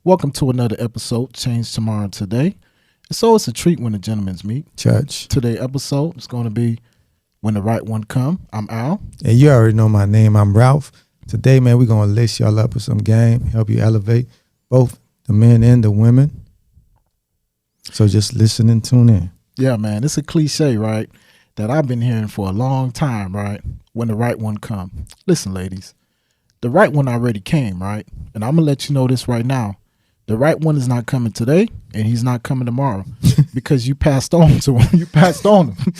Welcome to another episode, Change Tomorrow Today. So it's a treat when the gentlemen's meet. Church. Today's episode is going to be When the Right One Come. I'm Al. And you already know my name. I'm Ralph. Today, man, we're going to lace y'all up with some game, help you elevate both the men and the women. So just listen and tune in. Yeah, man, it's a cliche, right, that I've been hearing for a long time, right? When the right one come. Listen, ladies, the right one already came, right? And I'm going to let you know this right now. The right one is not coming today, and he's not coming tomorrow because you passed on to him. You passed on him.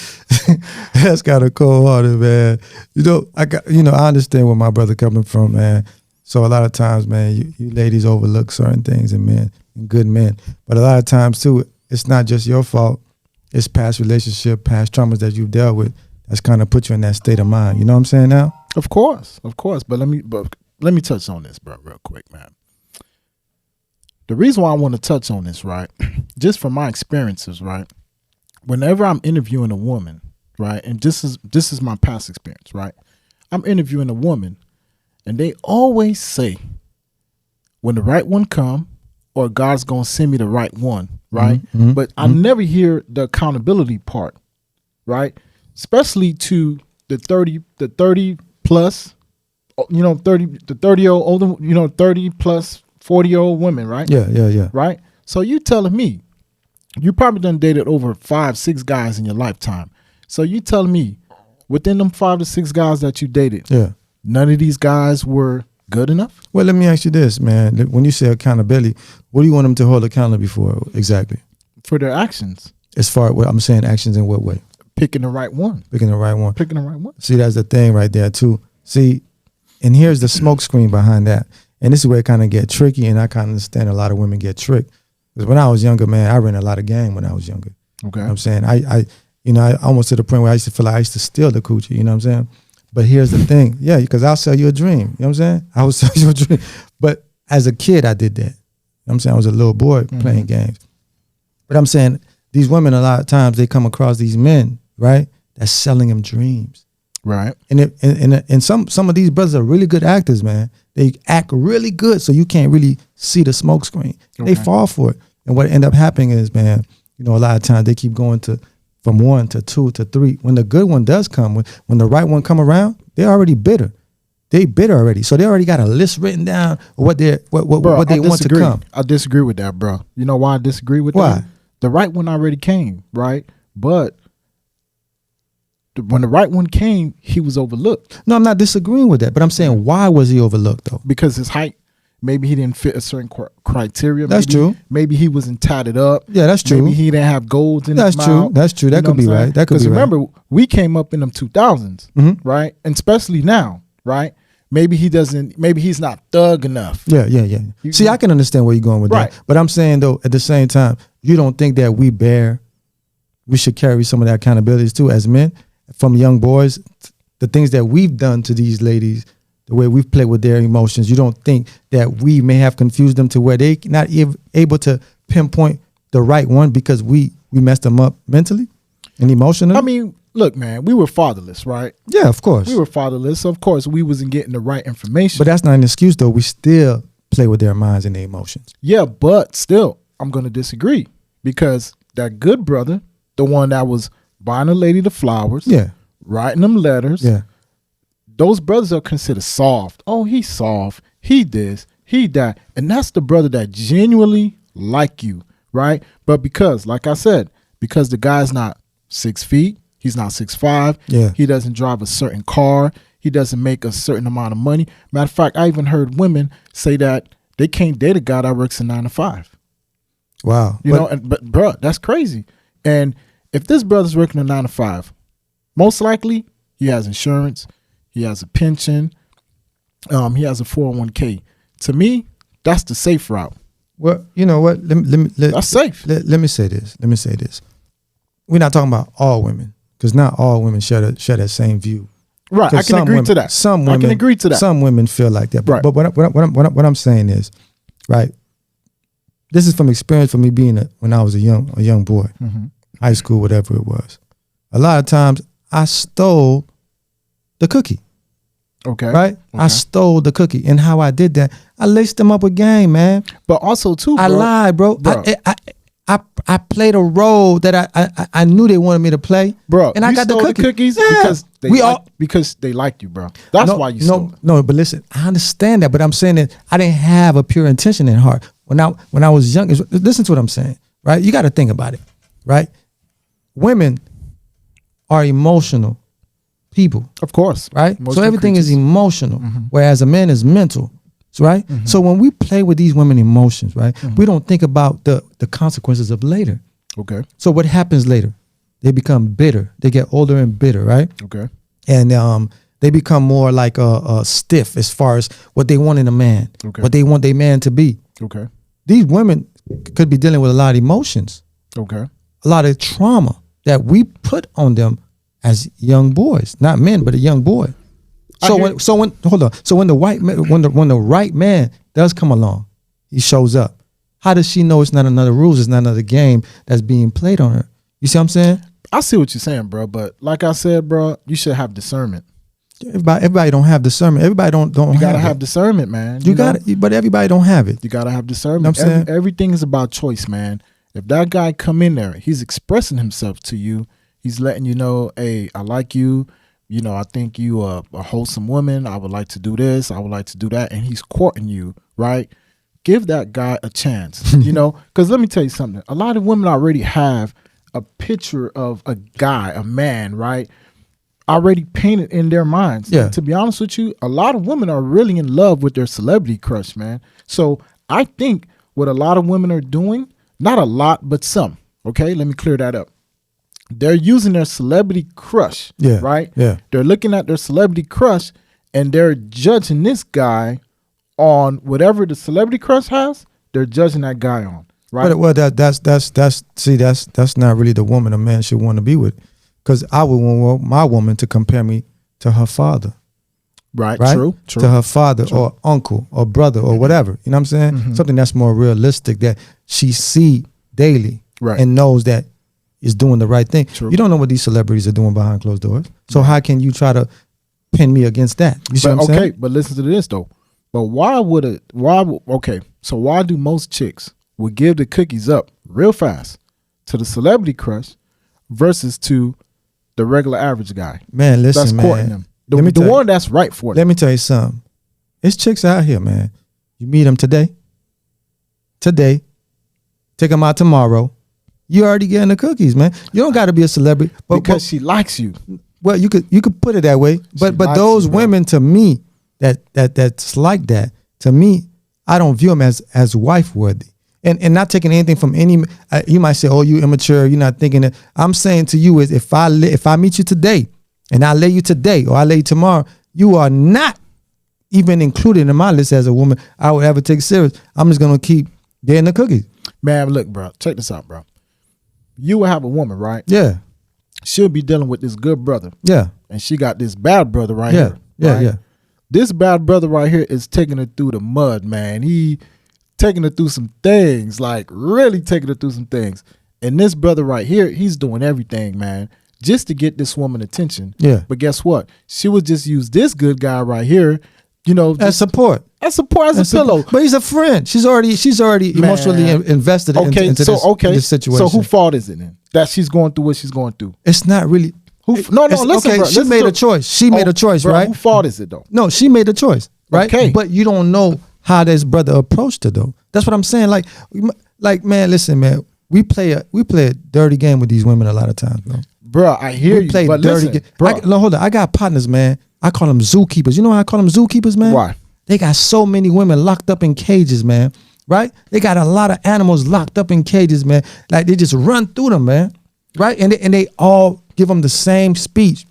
That's kind of cold-hearted, man. I understand where my brother coming from, man. So a lot of times, man, you ladies overlook certain things in men, in good men. But a lot of times, too, it's not just your fault. It's past relationship, past traumas that you've dealt with that's kind of put you in that state of mind. You know what I'm saying now? Of course. But let me touch on this, bro, real quick, man. The reason why I want to touch on this, right, just from my experiences, right, whenever I'm interviewing a woman, right, and this is my past experience, right, I'm interviewing a woman, and they always say, when the right one come, or God's going to send me the right one, right, but I never hear the accountability part, right, especially to the 30 plus, the 30-year-old older, 30 plus 40-year-old women, right? Yeah. Right? So you telling me you probably done dated over 5-6 guys in your lifetime. So you telling me within them 5 to 6 guys that you dated, none of these guys were good enough? Well, let me ask you this, man. When you say accountability, what do you want them to hold accountable for exactly? For their actions. As far as what I'm saying, actions in what way? Picking the right one. Picking the right one. See, that's the thing right there, too. See, and here's the smoke screen behind that. And this is where it kind of get tricky, and I kind of understand a lot of women get tricked. Because when I was younger, man, I ran a lot of game when I was younger. Okay. You know what I'm saying? I almost to the point where I used to feel like I used to steal the coochie, you know what I'm saying? But here's the thing. Yeah, because I'll sell you a dream. You know what I'm saying? I will sell you a dream. But as a kid, I did that. You know what I'm saying? I was a little boy playing games. But I'm saying these women, a lot of times, they come across these men, right, that's selling them dreams. Right. And some of these brothers are really good actors, man. They act really good, so you can't really see the smoke screen. Okay. They fall for it. And what end up happening is, man, a lot of times they keep going from 1 to 2 to 3. When the good one does come, when the right one come around, they're already bitter. They bitter already. So they already got a list written down of what they want to come. I disagree with that, bro. You know why I disagree with that? Why? The right one already came, right? But when the right one came, he was overlooked. No, I'm not disagreeing with that, but I'm saying, why was he overlooked, though? Because his height, maybe he didn't fit a certain criteria. That's true. Maybe he wasn't tatted up. Yeah, that's true. Maybe he didn't have golds in his mouth. That's true. That could be right. That could be right. Because remember, we came up in them 2000s, right? And especially now, right? Maybe he's not thug enough. Yeah. See, I can understand where you're going with that. But I'm saying, though, at the same time, you don't think that we should carry some of that accountability, too, as men? From young boys, the things that we've done to these ladies, the way we've played with their emotions, you don't think that we may have confused them to where they not able to pinpoint the right one because we messed them up mentally and emotionally? I mean, look, man, we were fatherless, right? Yeah, of course. We were fatherless. So of course, we wasn't getting the right information. But that's not an excuse, though. We still play with their minds and their emotions. Yeah, but still, I'm going to disagree because that good brother, the one that was buying a lady the flowers, writing them letters. Yeah. Those brothers are considered soft. Oh, he's soft. He this, he that. And that's the brother that genuinely like you, right? But because, like I said, because the guy's not 6 feet, he's not 6'5", he doesn't drive a certain car, he doesn't make a certain amount of money. Matter of fact, I even heard women say that they can't date a guy that works a 9 to 5. Wow. But bro, that's crazy. And if this brother's working a 9 to 5, most likely he has insurance, he has a pension, he has a 401k. To me, that's the safe route. Well, you know what? That's safe. Let me say this. We're not talking about all women, because not all women share that same view. Right, I can agree to that. I can agree to that. Some women feel like that. Right. But what I'm saying is, right, this is from experience for me being when I was a young boy, high school, whatever it was. A lot of times I stole the cookie. Okay. Right? Okay. I stole the cookie. And how I did that, I laced them up with game, man. But also too, bro, I lied, bro. I played a role that I knew they wanted me to play. Bro, and I got the cookies yeah. because they like you, bro. That's why you stole it. No, but listen, I understand that, but I'm saying that I didn't have a pure intention in heart. When I was young, listen to what I'm saying, right? You got to think about it, right? Women are emotional people. Of course. Right? Emotional so everything creatures. is emotional, whereas a man is mental. Right? So when we play with these women emotions, right, we don't think about the consequences of later. Okay. So what happens later? They become bitter. They get older and bitter, right? Okay. And they become more like stiff as far as what they want in a man, what they want their man to be. Okay. These women could be dealing with a lot of emotions, Okay. a lot of trauma that we put on them as young boys, not men, but a young boy. So when the right man does come along, he shows up. How does she know it's not another rules? It's not another game that's being played on her. You see what I'm saying? I see what you're saying, bro. But like I said, bro, you should have discernment. Everybody don't have discernment. Everybody don't. You gotta have discernment, man. You got it, but everybody don't have it. You gotta have discernment. You know what I'm saying? Everything is about choice, man. If that guy come in there, he's expressing himself to you. He's letting you know, hey, I like you. You know, I think you are a wholesome woman. I would like to do this. I would like to do that. And he's courting you, right? Give that guy a chance, you know, because let me tell you something. A lot of women already have a picture of a guy, a man, right? Already painted in their minds. Yeah. And to be honest with you, a lot of women are really in love with their celebrity crush, man. So I think what a lot of women are doing, not a lot, but some, okay? Let me clear that up. They're using their celebrity crush, right? Yeah. They're looking at their celebrity crush and they're judging this guy on whatever the celebrity crush has. They're judging that guy on, right? Well, that's not really the woman a man should want to be with, because I would want my woman to compare me to her father, right? True. To her father or uncle or brother or whatever. You know what I'm saying? Something that's more realistic that she see daily, right, and knows that is doing the right thing. True. You don't know what these celebrities are doing behind closed doors. So how can you try to pin me against that? You see what I'm saying? Okay, but listen to this though. But why do most chicks would give the cookies up real fast to the celebrity crush versus to the regular average guy? Man, listen, that's courting them. The one that's right for them. Let me tell you something. It's chicks out here, man. You meet them today, take them out tomorrow. You already getting the cookies, man. You don't got to be a celebrity, because she likes you. Well, you could put it that way, but those women, to me, that's like that. To me, I don't view them as wife worthy, and not taking anything from any. You might say, "Oh, you immature. You're not thinking that." I'm saying to you is, if I meet you today, and I lay you today, or I lay you tomorrow, you are not even included in my list as a woman I would ever take serious. I'm just gonna keep getting the cookies. Man, look, bro. Check this out, bro. You will have a woman, right? Yeah. She'll be dealing with this good brother. Yeah. And she got this bad brother right here. Yeah, yeah. This bad brother right here is taking her through the mud, man. He taking her through some things, like really taking her through some things. And this brother right here, he's doing everything, man, just to get this woman attention. Yeah. But guess what? She would just use this good guy right here, you know, as support. As a pillow. But he's a friend. She's already emotionally invested into this situation. So who fault is it then that she's going through what she's going through? It's not really. Listen, okay, bro. She made a choice. She made a choice, bro, right? Who fault is it though? No, she made a choice, right? Okay. But you don't know how this brother approached her though. That's what I'm saying. Like, man, listen, man. We play a dirty game with these women a lot of times, bro. Bro, I hear you. But listen, bro. Hold on. I got partners, man. I call them zookeepers. You know why I call them zookeepers, man? Why? They got so many women locked up in cages, man. Right? They got a lot of animals locked up in cages, man. Like they just run through them, man. Right? And they all give them the same speech.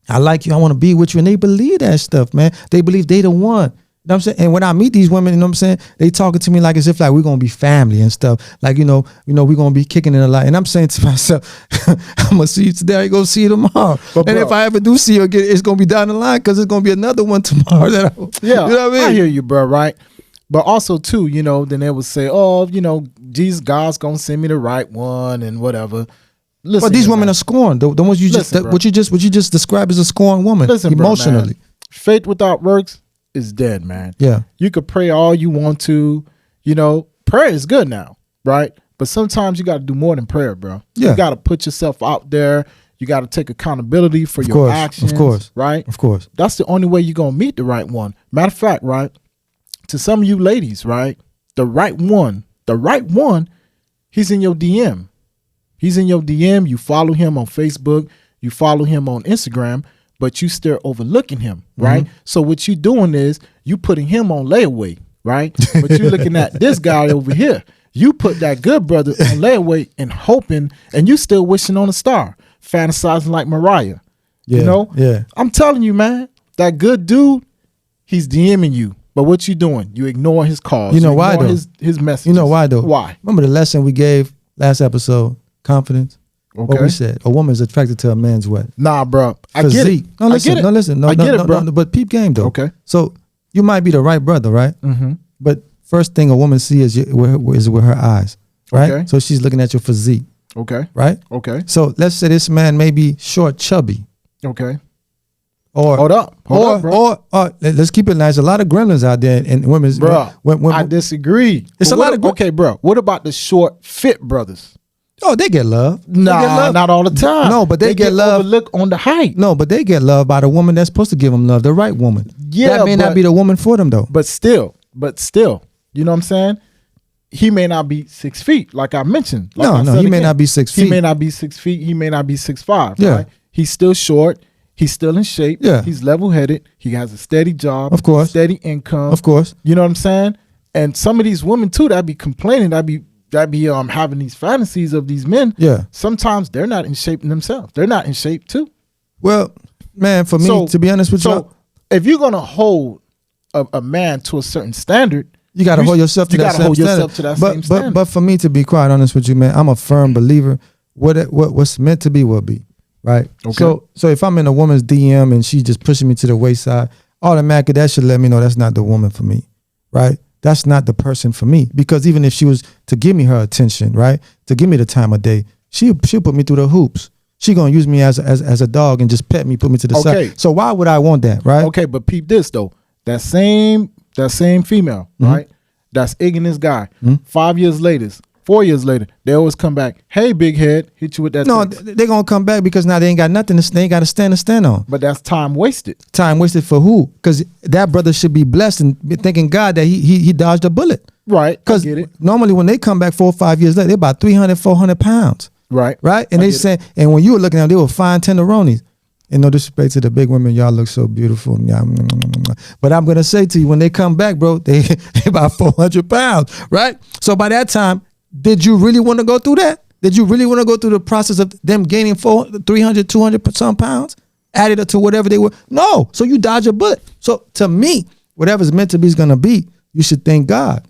I like you. I want to be with you. And they believe that stuff, man. They believe they the one. You know what I'm saying? And when I meet these women, you know what I'm saying? They talking to me like as if like we're going to be family and stuff. Like, you know, we're going to be kicking it a lot. And I'm saying to myself, I'm going to see you today. I ain't going to see you tomorrow. But and if I ever do see you again, it's going to be down the line because it's going to be another one tomorrow. Yeah, you know what I mean? I hear you, bro, right? But also, too, you know, then they would say, oh, you know, Jesus, God's going to send me the right one and whatever. Listen, but these women are scorned. The ones you what you just described as a scorned woman, emotionally. Faith without works is dead, man. Yeah. You could pray all you want to. Prayer is good now, right? But sometimes you got to do more than prayer, bro. Yeah. You got to put yourself out there. You got to take accountability for your actions. Of course. Right? Of course. That's the only way you're going to meet the right one. Matter of fact, right? To some of you ladies, right? The right one, he's in your DM. He's in your DM. You follow him on Facebook. You follow him on Instagram, but you still overlooking him, right? Mm-hmm. So what you doing is you putting him on layaway, right? But you're looking at this guy over here. You put that good brother on layaway and hoping, and you still wishing on a star, fantasizing like Mariah. Yeah, Yeah. I'm telling you, man, that good dude, he's DMing you. But what you doing? You ignore his calls. You know why though? His messages. You know why though? Why? Remember the lesson we gave last episode? Confidence. Okay. What we said? A woman's attracted to a man's what? Nah, bro. I Physique. get it. No, listen. I get it. No, listen. No, I get no, it, bro. No, but peep game though. Okay. So you might be the right brother, right? Mm-hmm. But first thing a woman sees is with her eyes, right? Okay. So she's looking at your physique. Okay. Right. Okay. So let's say this man may be short, chubby. Okay. Or hold up, bro. Or let's keep it nice. A lot of gremlins out there in women's. Bro, I disagree. It's a lot of okay, bro. What about the short, fit brothers? Oh, they get love. Nah, not all the time. No, but they get love. Overlook on the height. No, but they get love by the woman that's supposed to give them love, the right woman. Yeah, that may not be the woman for them though. But still, you know what I'm saying? He may not be 6 feet, like I mentioned. He may not be 6 feet. He may not be 6 feet. He may not be 6'5". Yeah, right? He's still short. He's still in shape. Yeah. He's level-headed. He has a steady job. Of course. Steady income. Of course. You know what I'm saying? And some of these women too that be complaining, that be having these fantasies of these men. Yeah. Sometimes they're not in shape themselves. They're not in shape too. Well, man, for me, to be honest with you, if you're gonna hold a man to a certain standard, you gotta hold yourself to that same standard. But for me, to be quite honest with you, man, I'm a firm believer. What's meant to be will be. Right. Okay. So if I'm in a woman's DM and she's just pushing me to the wayside, automatically that should let me know that's not the woman for me. Right. That's not the person for me. Because even if she was to give me her attention, right, to give me the time of day, she'll put me through the hoops. She gonna use me as a dog and just pet me, put me to the side. So why would I want that, right? Okay, but peep this though. That same female, mm-hmm. right? That's egging this guy. Mm-hmm. 5 years later, 4 years later, they always come back. Hey, big head, hit you with that. No, they're gonna come back because now they ain't got nothing to. They ain't got a stand to stand on. But that's time wasted. Time wasted for who? Because that brother should be blessed and be thanking God that he dodged a bullet. Right. Because normally when they come back 4 or 5 years later, they're about 300, 400 pounds. Right. Right. And they say, and when you were looking at them, they were fine tenderonis. And no disrespect to the big women, y'all look so beautiful. But I'm gonna say to you, when they come back, bro, they about 400 pounds. Right. So by that time, did you really want to go through that? Did you really want to go through the process of them gaining 300, 200 some pounds added to whatever they were? No. So you dodge a bullet. So to me, whatever's meant to be is going to be. You should thank God.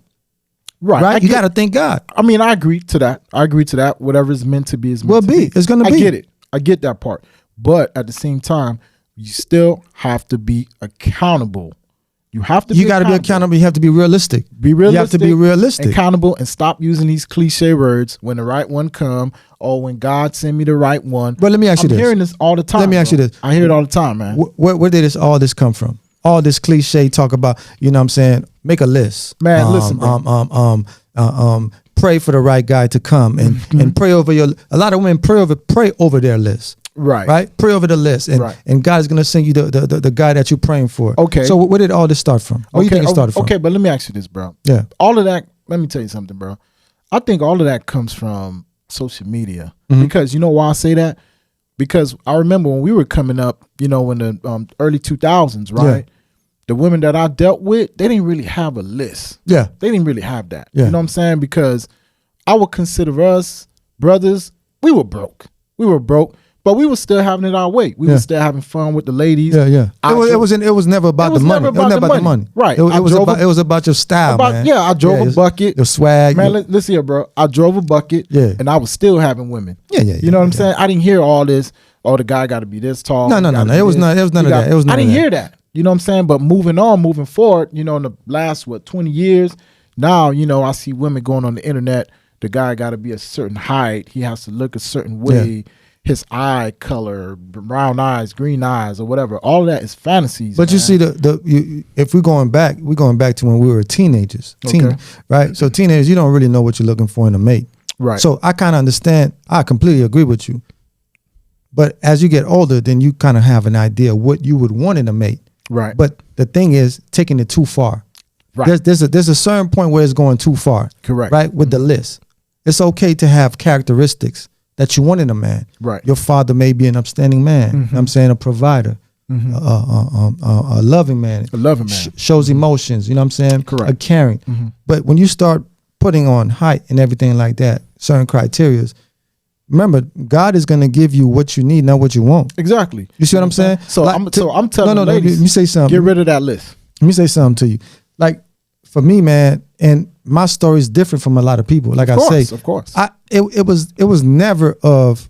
Right? You got to thank God. I mean, I agree to that. Whatever is meant to be is meant to be. It's going to be. I get it. I get that part. But at the same time, you still have to be accountable. You have to. You got to be accountable. You have to be realistic. Be realistic. You have to be realistic. Accountable, and stop using these cliche words when the right one come or when God send me the right one. But let me ask you this. I'm hearing this all the time. Let me ask you this. I hear it all the time, man. Where did all this come from? All this cliche talk about, you know what I'm saying? Make a list. Man, listen, bro. Pray for the right guy to come and pray over a lot of women pray over their list. Right. Pray over the list, and God's gonna send you the guy that you're praying for. Okay. So where did all this start from? Where do you think it started from? Okay, but let me ask you this, bro. Yeah. All of that. Let me tell you something, bro. I think all of that comes from social media. Mm-hmm. Because you know why I say that? Because I remember when we were coming up, in the early 2000s, right? Yeah. The women that I dealt with, they didn't really have a list. Yeah. They didn't really have that. Yeah. You know what I'm saying? Because I would consider us brothers. We were broke. But we were still having it our way. We were still having fun with the ladies. Yeah. It was never about the money. It was never about the money. Right. It was about your style, man. Yeah, I drove a bucket. Your swag. Man, listen here, bro. I drove a bucket. Yeah. And I was still having women. Yeah. You know what I'm saying? I didn't hear all this. Oh, the guy got to be this tall. No. It was none of that. I didn't hear that. You know what I'm saying? But moving forward, in the last 20 years, now, I see women going on the internet. The guy got to be a certain height. He has to look a certain way. his eye color, brown eyes, green eyes, or whatever. All of that is fantasies. But man. you see, if we're going back to when we were teenagers, right? So teenagers, you don't really know what you're looking for in a mate. Right. So I kind of understand. I completely agree with you. But as you get older, then you kind of have an idea what you would want in a mate. Right. But the thing is, taking it too far. Right. There's a certain point where it's going too far. Correct. Right. With the list, it's okay to have characteristics that you want in a man. Right. Your father may be an upstanding man. Mm-hmm. I'm saying a provider, a loving man. A loving man. Shows emotions. You know what I'm saying? Correct. A caring. Mm-hmm. But when you start putting on height and everything like that, certain criteria, remember, God is going to give you what you need, not what you want. Exactly. You see what I'm saying? So I'm telling ladies, let me say something. Get rid of that list. Let me say something to you. Like, for me, man, and my story is different from a lot of people. Like of course, I say, of course, it was never of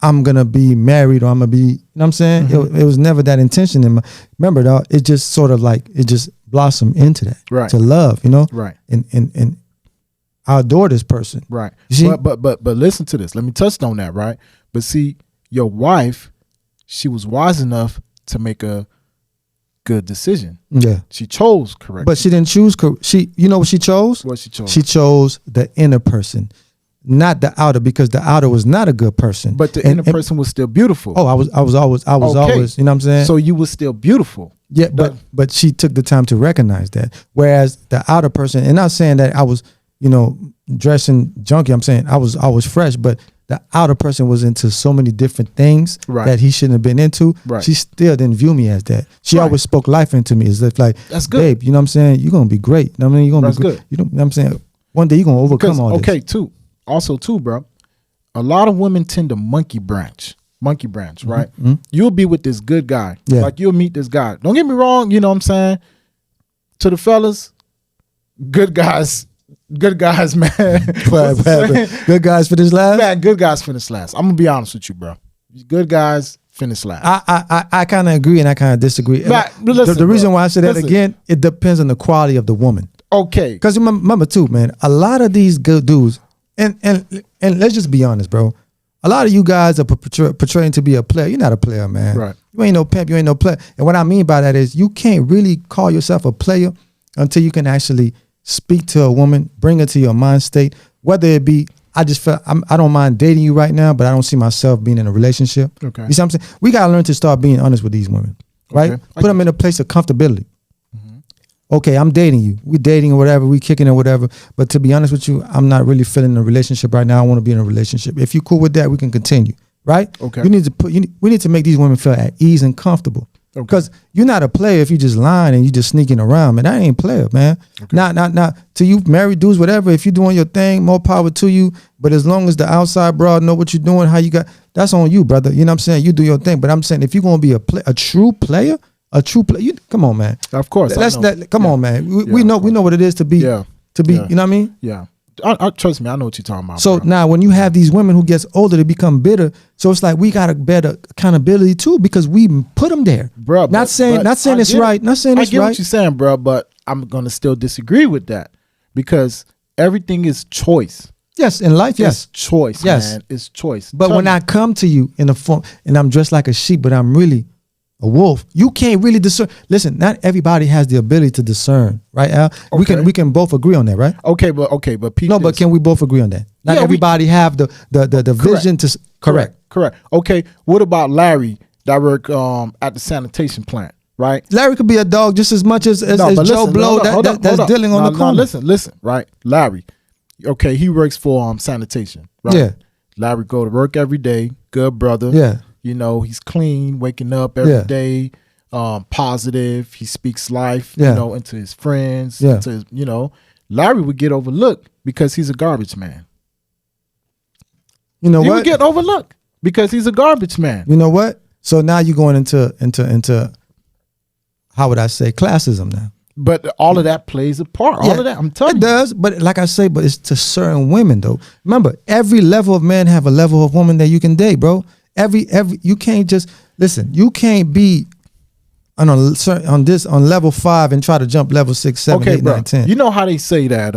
I'm gonna be married or I'm gonna be. You know what I'm saying? Mm-hmm. It was never that intention in my. Remember, though, it just sort of like it just blossomed into that. Right. To love, you know. Right. And I adore this person. Right. You see? But listen to this. Let me touch on that. Right. But see, your wife, she was wise enough to make a good decision. Yeah. She chose correctly. But she didn't choose. You know what she chose? What she chose? She chose the inner person, not the outer, because the outer was not a good person. But the inner person was still beautiful. Oh, I was always, you know what I'm saying? So you were still beautiful. Yeah, but she took the time to recognize that. Whereas the outer person, and not saying that I was, dressing junky. I'm saying I was fresh, but the outer person was into so many different things that he shouldn't have been into. Right. She still didn't view me as that. She always spoke life into me. As if like, that's good. Babe, you know what I'm saying? You're gonna be great. You know what I mean? You're gonna be good. You know what I'm saying? One day you're gonna overcome all this. Okay, also, bro. A lot of women tend to monkey branch, right? Mm-hmm. You'll be with this good guy. Yeah. Like you'll meet this guy. Don't get me wrong, you know what I'm saying? To the fellas, good guys, man. Good guys finish last? Man, good guys finish last. I'm gonna be honest with you, bro. Good guys finish last. I kind of agree and I kind of disagree. But listen, the reason why I say that again, it depends on the quality of the woman. Okay. Because remember too, man, a lot of these good dudes, and let's just be honest, bro. A lot of you guys are portraying to be a player. You're not a player, man. Right. You ain't no pimp. You ain't no player. And what I mean by that is you can't really call yourself a player until you can actually speak to a woman, bring her to your mind state. Whether it be, I don't mind dating you right now, but I don't see myself being in a relationship. Okay. You see what I'm saying? We gotta learn to start being honest with these women, right? Okay. Put them in a place of comfortability. Okay, I'm dating you. We dating or whatever. We kicking or whatever. But to be honest with you, I'm not really feeling a relationship right now. I want to be in a relationship. If you're cool with that, we can continue. Right? Okay. We need to make these women feel at ease and comfortable. Because you're not a player if you just lying and you just sneaking around, man. That ain't player, man. Okay. Not to you married dudes, whatever. If you're doing your thing, more power to you. But as long as the outside broad know what you're doing, how you got, that's on you, brother. You know what I'm saying? You do your thing. But I'm saying if you're gonna be a true player. Come on, man. Of course. Come on, man. We know what it is to be. You know what I mean? Yeah. Trust me, I know what you're talking about. So now when you have these women who gets older, they become bitter. So it's like we got a better accountability too because we put them there. Bro, not saying it's right. Not saying it's right. I get what you're saying, bro, but I'm gonna still disagree with that because everything is choice. Yes, in life, yes. It's choice, yes. man. It's choice. But when I come to you in a form and I'm dressed like a sheep, but I'm really a wolf, you can't really discern. Listen, not everybody has the ability to discern, right, Al? Okay. We can both agree on that, right? Okay, but but can we both agree on that? Not everybody have the vision to correct. Okay, what about Larry that work at the sanitation plant, right? Larry could be a dog just as much as Joe Blow that's dealing on the corner. Listen, right? Larry, okay, he works for sanitation, right? Yeah. Larry go to work every day, good brother. Yeah. You know, he's clean, waking up every day, positive. He speaks life, into his friends. Yeah. Into his, Larry would get overlooked because he's a garbage man. You know what? He would get overlooked because he's a garbage man. You know what? So now you're going into how would I say, classism now. But all of that plays a part. All of that, I'm telling you. It does, but like I say, but it's to certain women though. Remember, every level of man have a level of woman that you can date, bro. Every you can't just listen. You can't be on level 5 and try to jump level 6, 7, 8, 9, 10. You know how they say that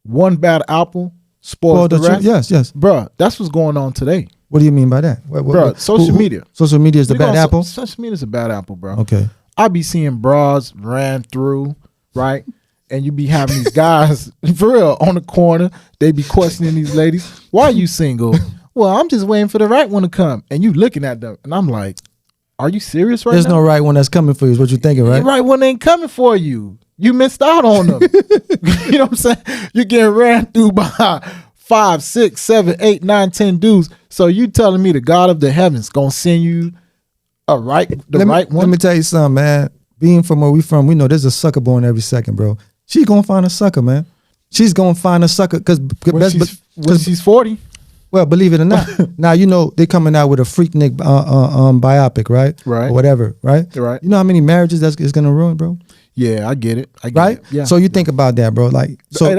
one bad apple spoils the rest. Yes. Bruh, that's what's going on today. What do you mean by that? Bruh, social media. Social media is the bad apple? Social media is a bad apple, bro. Okay. I be seeing bras ran through, right? And you be having these guys, for real, on the corner. They be questioning these ladies. Why are you single? Well, I'm just waiting for the right one to come. And you looking at them. And I'm like, are you serious right now? There's no right one that's coming for you is what you're thinking, right? The right one ain't coming for you. You missed out on them. You know what I'm saying? You're getting ran through by 5, 6, 7, 8, 9, 10 dudes. So you telling me the God of the heavens gonna send you the right one? Let me tell you something, man. Being from where we from, we know there's a sucker born every second, bro. She's gonna find a sucker, man. She's gonna find a sucker because she's 40. Well, believe it or not, now you know they're coming out with a Freaknik biopic, right? Right. Or whatever, right? Right. You know how many marriages that's gonna ruin, bro? Yeah, I get it. Right? It. Yeah. So you think about that, bro. Like, so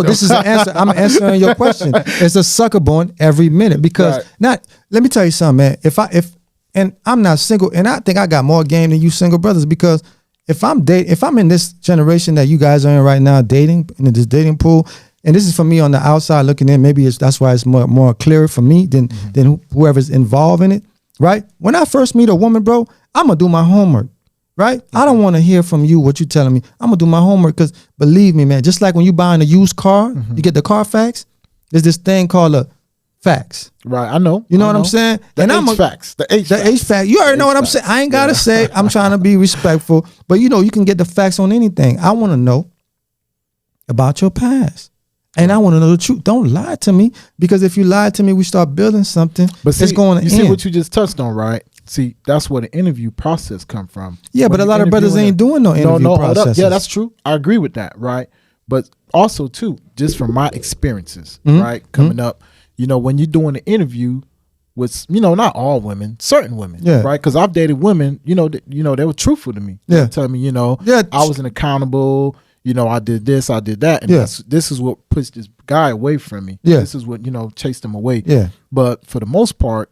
this is an answer. I'm answering your question. It's a sucker born every minute because let me tell you something, man. And I'm not single, and I think I got more game than you single brothers because if I'm in this generation that you guys are in right now, dating in this dating pool, and this is for me on the outside looking in, maybe that's why it's more clear for me than whoever's involved in it, right? When I first meet a woman, bro, I'm gonna do my homework. Right? I don't want to hear from you what you're telling me. I'm going to do my homework because believe me, man, just like when you buying a used car, you get the Carfax, there's this thing called a fax. Right, I know. You know what I'm saying? The H-fax. The H-fax. You already know what I'm saying. I ain't got to say. I'm trying to be respectful. But, you know, you can get the facts on anything. I want to know about your past. And I want to know the truth. Don't lie to me because if you lie to me, we start building something. But it's going to end. You see what you just touched on, right? See, that's where the interview process come from. Yeah, but a lot of brothers ain't doing no interview process. Yeah, that's true. I agree with that, right? But also, too, just from my experiences, right, coming up, you know, when you're doing an interview with, you know, not all women, certain women, right? Because I've dated women, they were truthful to me. Yeah. Telling me, I wasn't accountable. I did this, I did that. And this is what pushed this guy away from me. Yeah. This is what, chased him away. Yeah. But for the most part,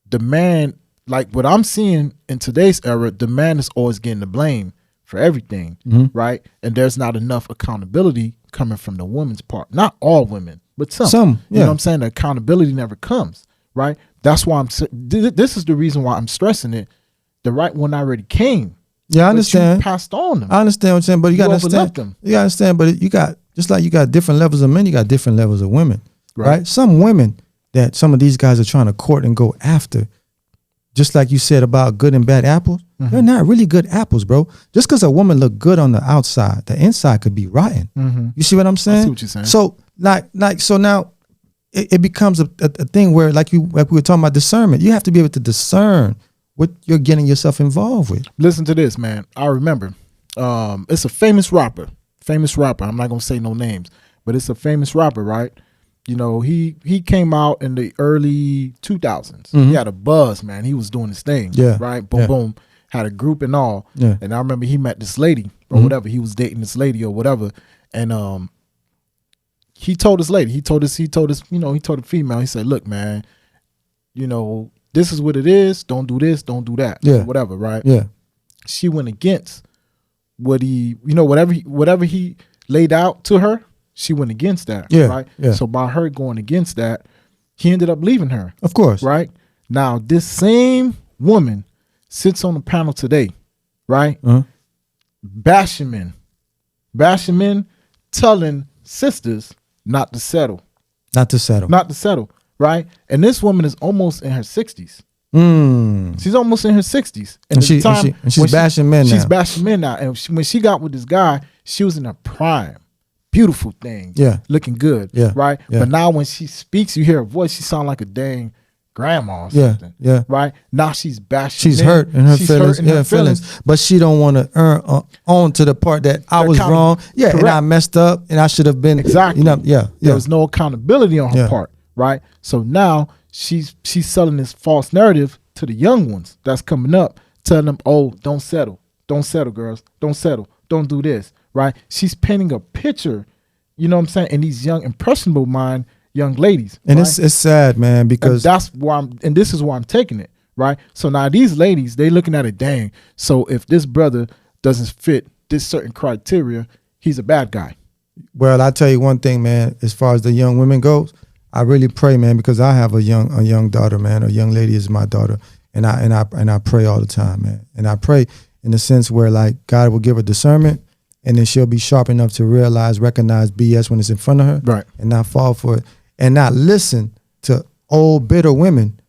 the man, like what I'm seeing in today's era, the man is always getting the blame for everything, right? And there's not enough accountability coming from the woman's part. Not all women, but some. You know what I'm saying? The accountability never comes, right? That's why this is the reason why I'm stressing it. The right one already came. Yeah, I understand. You passed on them. I understand what you're saying, but you got to understand. Them. You got to understand, but you got, just like you got different levels of men, you got different levels of women, right? Some women that some of these guys are trying to court and go after, just like you said about good and bad apples, they're not really good apples, bro. Just because a woman look good on the outside, the inside could be rotten. You see what I'm saying? I see what you're saying. So so now it becomes a thing where like we were talking about discernment. You have to be able to discern what you're getting yourself involved with. Listen to this, man. I remember it's a famous rapper. I'm not gonna say no names, but it's a famous rapper, right? He came out in the early 2000s. He had a buzz, man. He was doing his thing, right? Boom, boom. Had a group and all. Yeah. And I remember he met this lady or whatever. He was dating this lady or whatever. And he told this lady, he told the female, he said, look, man, this is what it is. Don't do this, don't do that. Yeah. Whatever, right? Yeah. She went against what he, whatever he laid out to her. She went against that, right? Yeah. So by her going against that, he ended up leaving her. Of course. Right? Now, this same woman sits on the panel today, right? Bashing men, telling sisters not to settle. Not to settle, right? And this woman is almost in her 60s. She's almost in her 60s. And she's bashing men now. She's bashing men now. And when she got with this guy, she was in her prime. Beautiful thing. Yeah. Looking good. Yeah. Right? Yeah. But now when she speaks, you hear her voice, she sounds like a dang grandma or something. Yeah. Right? Now she's bashing. She's hurt in her feelings. But she don't want to earn on to the part that I was wrong. Yeah. Correct. And I messed up and I should have been. Exactly. There was no accountability on her part. Right? So now she's selling this false narrative to the young ones that's coming up, telling them, oh, don't settle, girls, don't settle, don't do this. Right? She's painting a picture, you know what I'm saying, in these young, impressionable young ladies. And right? it's sad, man, because this is why I'm taking it, right? So now these ladies, they looking at it, dang, so if this brother doesn't fit this certain criteria, he's a bad guy. Well, I tell you one thing, man. As far as the young women goes, I really pray, man, because I have a young daughter, man. A young lady is my daughter, and I pray all the time, man. And I pray in the sense where like God will give her discernment, and then she'll be sharp enough to recognize BS when it's in front of her, right, and not fall for it, and not listen to old bitter women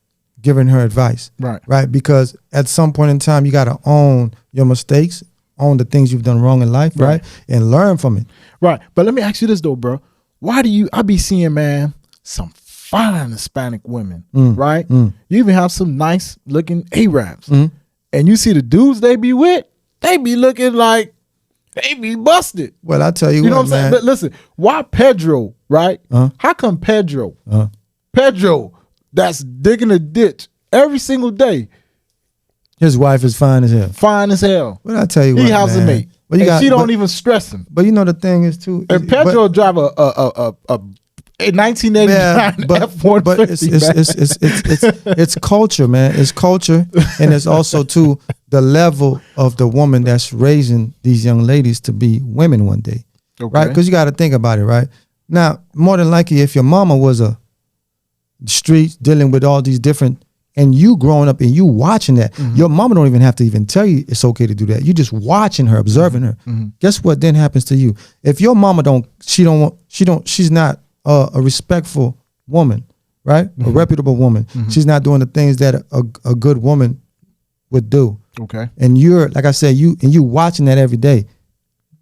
giving her advice, right? Because at some point in time, you got to own your mistakes, own the things you've done wrong in life, right? And learn from it. Right. But let me ask you this though, bro. Why do I be seeing, man, some fine Hispanic women, right? You even have some nice looking Arabs. And you see the dudes they be with, they be looking like they be busted. Well, I tell you, you know what I'm saying? But listen, why Pedro, right? How come Pedro, that's digging a ditch every single day, his wife is fine as hell. Fine as hell. But I tell you he what, has man. a mate. But she don't even stress him. But you know the thing is too. And Pedro drive a 1989 F-150. But it's culture, man. It's culture, and it's also too the level of the woman that's raising these young ladies to be women one day, right? Because you got to think about it, right? Now, more than likely, if your mama was a street dealing with all these different. And you growing up and you watching that, your mama don't even have to even tell you it's okay to do that. You just watching her, observing her. Guess what then happens to you? If your mama she's not a respectful woman, right? A reputable woman. She's not doing the things that a good woman would do. Okay. And you're, like I said, you watching that every day.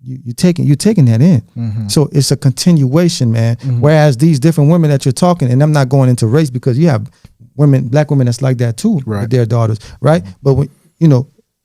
You taking that in. So it's a continuation, man. Whereas these different women that you're talking, and I'm not going into race because you have black women that's like that too, with their daughters, right? But when,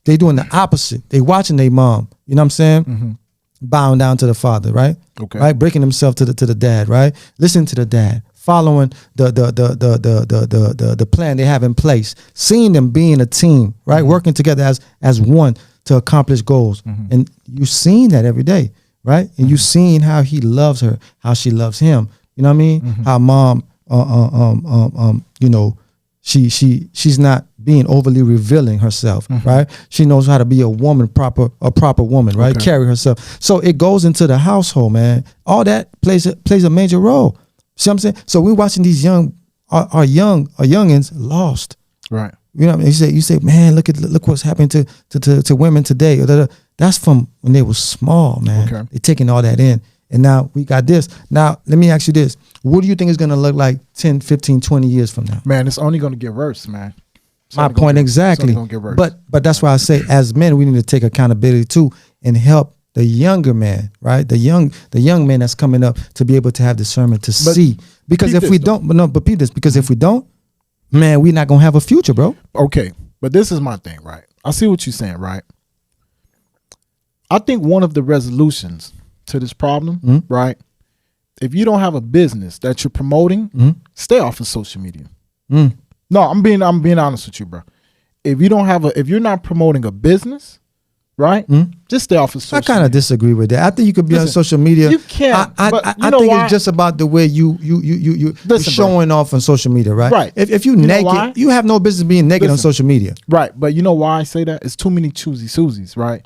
they doing the opposite. They watching their mom, you know what I'm saying? Bowing down to the father, right? Okay. Right? Breaking themselves to the dad, right? Listening to the dad, following the plan they have in place, seeing them being a team, right? Working together as one to accomplish goals. And you seeing that every day, right? And you seeing how he loves her, how she loves him. You know what I mean? How mom she's not being overly revealing herself, right? She knows how to be a proper woman, right? Carry herself. So it goes into the household, man. All that plays a major role. See what I'm saying? So we're watching these our youngins lost. Right. You know what I mean? You say, man, look what's happening to women today. That's from when they were small, man. Okay. They're taking all that in. And now we got this. Now, let me ask you this. What do you think is going to look like 10, 15, 20 years from now? Man, it's only going to get worse, man. My point exactly. It's only gonna get worse. But that's why I say as men, we need to take accountability too and help the younger man, right? The young man that's coming up to be able to have discernment to see. Because if we don't, because if we don't, man, we're not going to have a future, bro. Okay. But this is my thing, right? I see what you're saying, right? I think one of the resolutions to this problem, right? If you don't have a business that you're promoting, stay off of social media. No, I'm being honest with you, bro. If you're not promoting a business, right? Just stay off of social media. I kind of disagree with that. I think you could be on social media. You can. I think it's just about the way you're showing off on social media, right? Right. If you naked, you have no business being naked on social media. Right. But you know why I say that? It's too many choosy Susies, right?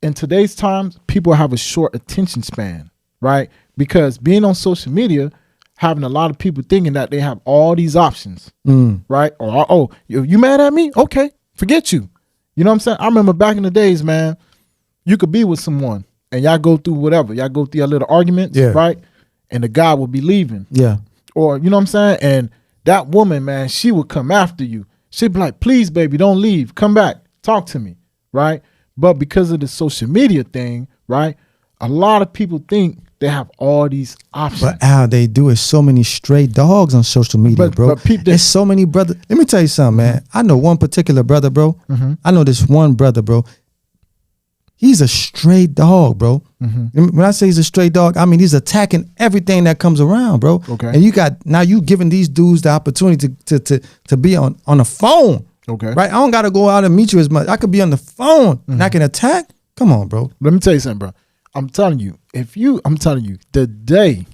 In today's times, people have a short attention span, right? Because being on social media, having a lot of people thinking that they have all these options, right? Or, you mad at me? Okay, forget you. You know what I'm saying? I remember back in the days, man, you could be with someone and y'all go through whatever. Y'all go through your little arguments, right? And the guy would be leaving. Yeah. Or, you know what I'm saying? And that woman, man, she would come after you. She'd be like, please, baby, don't leave. Come back. Talk to me, right? But because of the social media thing, right, a lot of people think they have all these options. But how they do is so many stray dogs on social media, bro. There's so many brothers. Let me tell you something, man. I know one particular brother, bro. I know this one brother, bro. He's a stray dog, bro. When I say he's a stray dog, I mean he's attacking everything that comes around, bro. Okay. And you giving these dudes the opportunity to be on a phone. Okay. Right? I don't got to go out and meet you as much. I could be on the phone and I can attack. Come on, bro. Let me tell you something, bro. I'm telling you, the day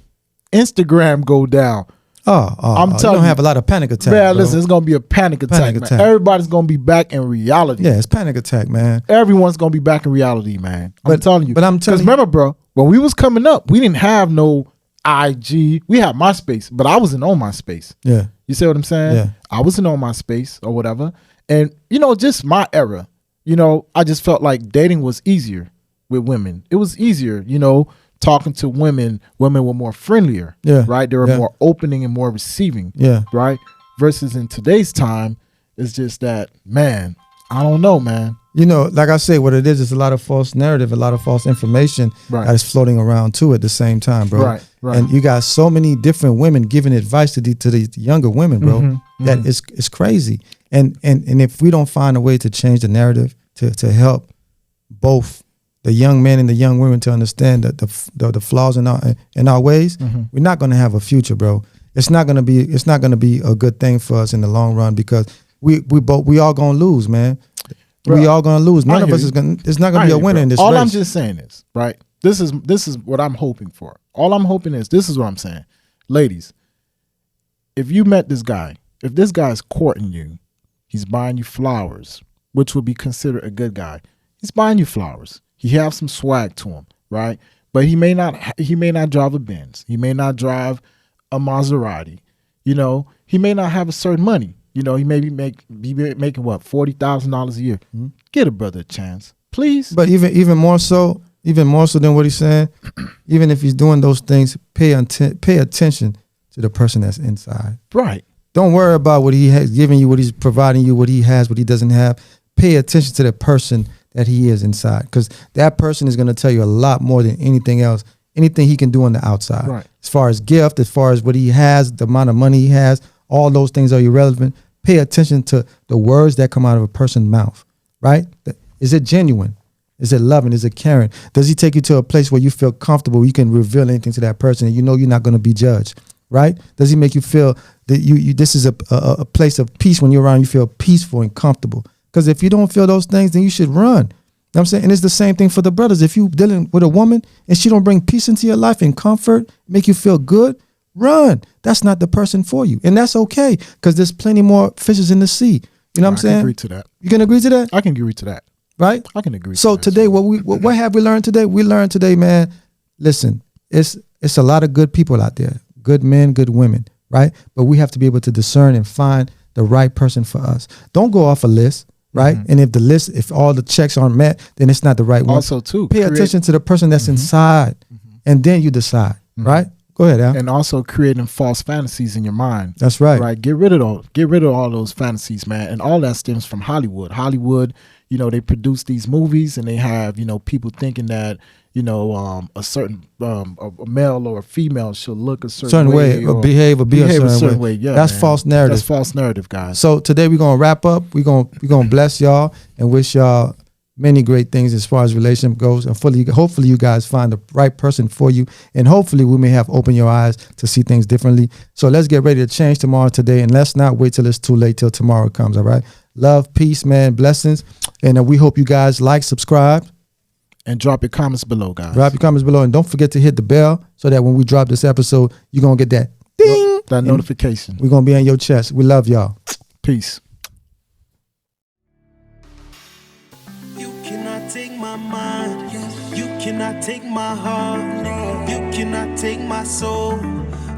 Instagram go down, I'm telling you, have a lot of panic attacks. Man, listen, it's gonna be a panic attack. Man. Everybody's gonna be back in reality. Yeah, it's panic attack, man. Everyone's gonna be back in reality, man. I'm telling you. But I'm telling you, remember, bro, When we was coming up, we didn't have no IG. We had MySpace, but I wasn't on MySpace. Yeah. You see what I'm saying? Yeah. I wasn't on MySpace or whatever. And, just my era, I just felt like dating was easier with women. It was easier, talking to women. Women were more friendlier, right? They were more opening and more receiving, right? Versus in today's time, it's just that, man, I don't know, man. Like I say, what it is a lot of false narrative, a lot of false information that is floating around too at the same time, bro. Right. And you got so many different women giving advice to these younger women, bro. That it's crazy. And if we don't find a way to change the narrative to help both the young men and the young women to understand the flaws in our ways, we're not going to have a future, bro. It's not going to be a good thing for us in the long run, because we all going to lose, man. Bro, we all going to lose. None of us is going to, it's not going to be a winner in this All race. I'm just saying is, right, this is what I'm hoping for. All I'm hoping is, this is what I'm saying. Ladies, if you met this guy, if this guy's courting you, he's buying you flowers, which would be considered a good guy. He's buying you flowers. He have some swag to him, right? But he may not drive a Benz. He may not drive a Maserati. He may not have a certain money. He may be making what, $40,000 a year. Get a brother a chance, please. But even more so than what he's saying, even if he's doing those things, pay attention to the person that's inside. Right. Don't worry about what he has given you, what he's providing you, what he has, what he doesn't have. Pay attention to the person that he is inside, because that person is going to tell you a lot more than anything else, anything he can do on the outside. Right. As far as gift, as far as what he has, the amount of money he has, all those things are irrelevant. Pay attention to the words that come out of a person's mouth, right? Is it genuine? Is it loving? Is it caring? Does he take you to a place where you feel comfortable, you can reveal anything to that person and you're not going to be judged, right? Does he make you feel that this is a place of peace? When you're around, you feel peaceful and comfortable. Because if you don't feel those things, then you should run. You know what I'm saying? And it's the same thing for the brothers. If you dealing with a woman and she don't bring peace into your life and comfort, make you feel good, run. That's not the person for you. And that's okay, because there's plenty more fishes in the sea. You know what I'm saying? I can agree to that. You can agree to that? I can agree to that. Right? I can agree so to that. So today, what have we learned today? We learned today, man, listen, it's a lot of good people out there, good men, good women, right? But we have to be able to discern and find the right person for us. Don't go off a list, right? And if all the checks aren't met, then it's not the right one. Also, too, pay attention to the person that's inside, and then you decide, right? Go ahead, Al. And also creating false fantasies in your mind. That's right. Right. Get rid of all those fantasies, man. And all that stems from Hollywood. Hollywood, they produce these movies and they have, people thinking that, a certain a male or a female should look a certain way or behave or be a certain way. Yeah, that's false narrative. That's false narrative, guys. So today we're gonna wrap up. We're gonna bless y'all and wish y'all many great things as far as relationship goes, and hopefully you guys find the right person for you, and hopefully we may have opened your eyes to see things differently. So let's get ready to change tomorrow today, and let's not wait till it's too late till tomorrow comes. All right, love, peace, man, blessings, and we hope you guys like, subscribe, and drop your comments below, guys. Drop your comments below, and don't forget to hit the bell so that when we drop this episode, you're gonna get that ding, that notification. We're gonna be on your chest. We love y'all. Peace. Take my mind, you cannot take my heart, you cannot take my soul,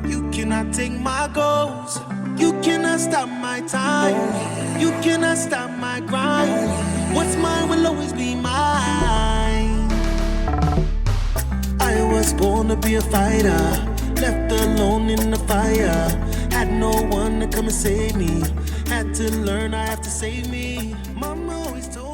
you cannot take my goals, you cannot stop my time, you cannot stop my grind. What's mine will always be mine. I was born to be a fighter, left alone in the fire, had no one to come and save me, had to learn I have to save me. Mama always told